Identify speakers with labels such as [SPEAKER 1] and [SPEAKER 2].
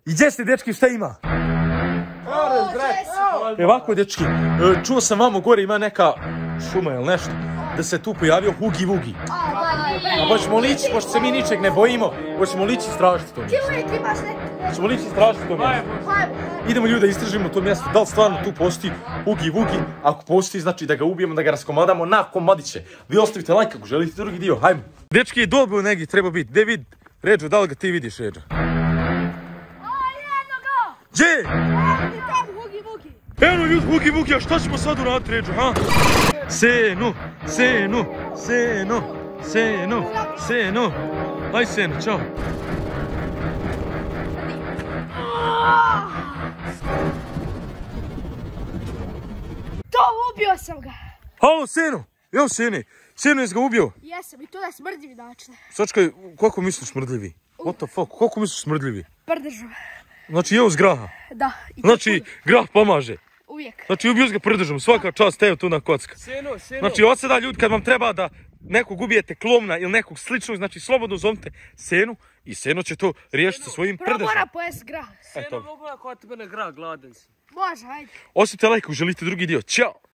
[SPEAKER 1] I gdje ste, dečki, šta ima? Ovako, dečki, čuo sam vamo gore ima neka šuma ili nešto, da se tu pojavio Hugi Vugi. A hoćemo li ići, pošto se mi ničeg ne bojimo, hoćemo li ići istražiti to mjesto?
[SPEAKER 2] Ti uvijek imaš neko.
[SPEAKER 1] Hoćemo li ići istražiti to mjesto? Idemo ljudi da istražimo to mjesto, da li stvarno tu postoji Hugi Vugi, ako postoji znači da ga ubijemo, da ga raskomadamo na komadiće. Vi ostavite like ako želite drugi dio, hajmo. Dečki, dobro negdje treba biti, gdje vidi? Ređo, da li ga ti vidiš, Ređo? Gdje? Eno ljudi, Hugi Vugi, a šta ćemo sad uraditi, Ređo, ha? Senu. Aj Senu, čao.
[SPEAKER 2] To, ubio sam ga.
[SPEAKER 1] Halo, Senu. Evo Sene. Senu, jesi ga ubio?
[SPEAKER 2] Jesam, i to da smrdljivi način.
[SPEAKER 1] Sačkaj, kako misliš smrdljivi? What the fuck, kako misliš smrdljivi?
[SPEAKER 2] Prdežu.
[SPEAKER 1] Znači, evo s graha.
[SPEAKER 2] Da.
[SPEAKER 1] Znači, grah pomaže.
[SPEAKER 2] Uvijek.
[SPEAKER 1] Znači, ubio s ga prdržom, svaka čast, evo tu na kocka.
[SPEAKER 3] Seno.
[SPEAKER 1] Znači, od sada ljudi, kad vam treba da nekog ubijete klovna ili nekog sličnog, znači, slobodno zovite Senu i Seno će to riješiti sa svojim
[SPEAKER 2] Prvo
[SPEAKER 1] prdežom.
[SPEAKER 2] mora pojest grah.
[SPEAKER 3] Seno, mogu ja kod tebe na grah, gladan sam.
[SPEAKER 2] Može, hajde.
[SPEAKER 1] Ostavite like ako želite drugi dio. Ćao!